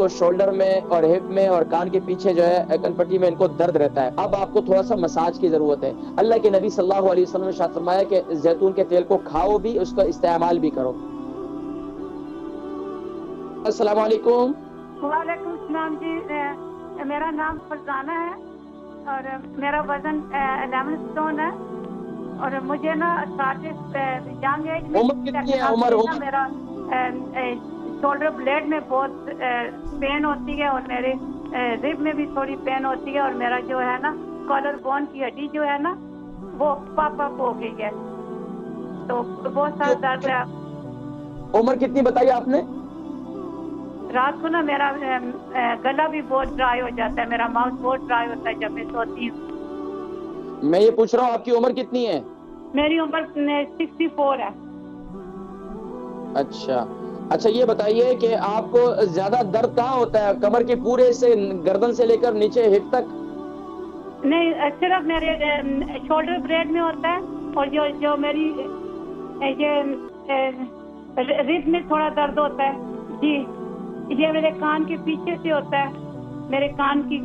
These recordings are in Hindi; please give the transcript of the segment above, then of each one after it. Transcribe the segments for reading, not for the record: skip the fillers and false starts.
इनको शोल्डर में और हिप में और कान के पीछे जो है कनपट्टी में इनको दर्द रहता है। अब आपको थोड़ा सा मसाज की जरूरत है। अल्लाह के नबी सल्लल्लाहु अलैहि वसल्लम ने इरशाद फरमाया कि जैतून के तेल को खाओ भी, उसका इस्तेमाल भी करो। अस्सलाम वालेकुम। वालेकुम सलाम जी। मेरा नाम फरजाना है और मेरा वजन 11 स्टोन है और मुझे ना यंग एज में उम्र कितनी है? उम्र मेरा शोल्डर ब्लेड में बहुत पेन होती है और मेरे रिब में भी थोड़ी पेन होती है और मेरा जो है ना कॉलर बोन की हड्डी जो है ना वो पॉप हो गई है, तो बहुत सारा दर्द है। उम्र कितनी बताई आपने? रात को ना मेरा गला भी बहुत ड्राई हो जाता है, मेरा माउथ बहुत ड्राई होता है जब मैं सोती हूँ। मैं ये पूछ रहा हूँ आपकी उम्र कितनी है? मेरी उम्र 64 है। अच्छा, ये बताइए कि आपको ज्यादा दर्द कहाँ होता है? कमर के पूरे से, गर्दन से लेकर नीचे हिप तक? नहीं, सिर्फ मेरे शोल्डर ब्लेड में होता है और जो मेरी ये रिब में थोड़ा दर्द होता है जी। ये मेरे कान के पीछे से होता है, मेरे कान की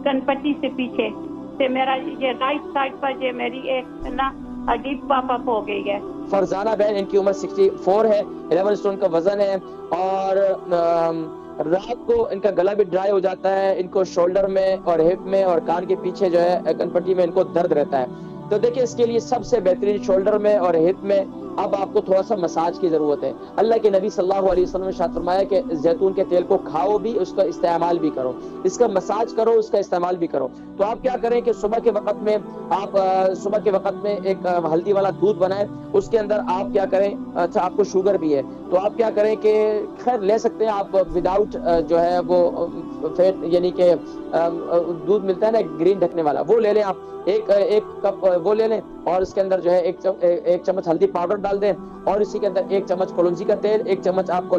कनपट्टी से पीछे से मेरा ये राइट साइड पर ये मेरी एक ना हड्डी पॉप हो गई है। फरजाना बहन, इनकी उम्र 64 है, 11 स्टोन का वजन है और रात को इनका गला भी ड्राई हो जाता है। इनको शोल्डर में और हिप में और कान के पीछे जो है कनपट्टी में इनको दर्द रहता है। तो देखिए, इसके लिए सबसे बेहतरीन शोल्डर में और हिप में अब आपको थोड़ा सा मसाज की जरूरत है। अल्लाह के नबी सल्लल्लाहु अलैहि वसल्लम ने इरशाद फरमाया कि जैतून के तेल को खाओ भी, उसका इस्तेमाल भी करो, इसका मसाज करो, उसका इस्तेमाल भी करो। तो आप क्या करें कि सुबह के वक्त में एक हल्दी वाला दूध बनाएं, उसके अंदर आप क्या करें, अच्छा आपको शुगर भी है तो आप क्या करें कि खैर ले सकते हैं आप विदाउट जो है वो फैट, यानी कि दूध मिलता है ना ग्रीन ढकने वाला, वो ले लें आप। एक कप वो ले लें और इसके अंदर जो है एक चम्मच हल्दी पाउडर डाल दें और इसी के अंदर 1 चम्मच कलौंजी का तेल, 1 चम्मच आप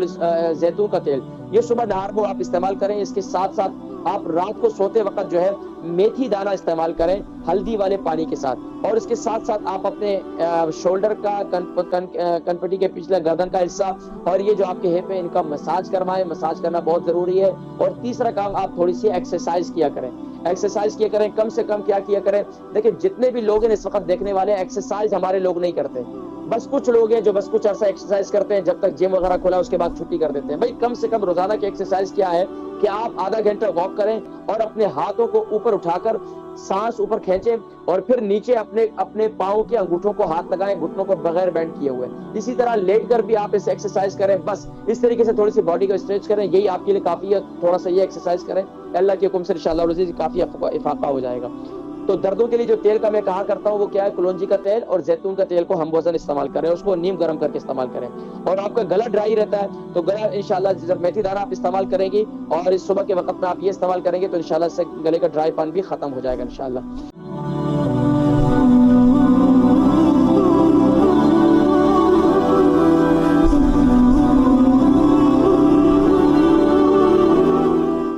जैतून का तेल, ये सुबह नहार को आप इस्तेमाल करें। इसके साथ साथ आप रात को सोते वक्त जो है मेथी दाना इस्तेमाल करें हल्दी वाले पानी के साथ। और इसके साथ साथ आप अपने शोल्डर का कनपट्टी के पिछले गर्दन का हिस्सा और ये जो आपके हिप है इनका मसाज करवाएं। मसाज करना बहुत जरूरी है। और तीसरा काम, आप थोड़ी सी एक्सरसाइज किया करें। एक्सरसाइज किया करें, कम से कम क्या किया करें, देखिए जितने भी लोग हैं इस वक्त देखने वाले, एक्सरसाइज हमारे लोग नहीं करते। बस कुछ लोग हैं जो बस कुछ अर्सा एक्सरसाइज करते हैं, जब तक जिम वगैरह खुला उसके बाद छुट्टी कर देते हैं। भाई कम से कम रोजाना की एक्सरसाइज क्या है कि आप आधा घंटा वॉक करें और अपने हाथों को ऊपर उठाकर सांस ऊपर खींचें और फिर नीचे अपने पांव के अंगूठों को हाथ लगाएं, घुटनों को बगैर बेंड किए हुए। इसी तरह लेटकर भी आप इस एक्सरसाइज करें। बस इस तरीके से थोड़ी सी बॉडी को स्ट्रेच करें, यही आपके लिए काफी है। थोड़ा सा ये एक्सरसाइज करें, अल्लाह के हुक्म से इंशाअल्लाह काफी इफाका हो जाएगा। तो दर्दों के लिए जो तेल का मैं कहा करता हूँ वो क्या है, कलौंजी का तेल और जैतून का तेल को हम वजन इस्तेमाल करें, उसको नीम गर्म करके इस्तेमाल करें। और आपका गला ड्राई रहता है तो गला इंशाल्लाह जब मेथी दाना आप इस्तेमाल करेंगी और इस सुबह के वक्त में आप ये इस्तेमाल करेंगे तो इंशाल्लाह से गले का ड्राई पान भी खत्म हो जाएगा इंशाल्लाह।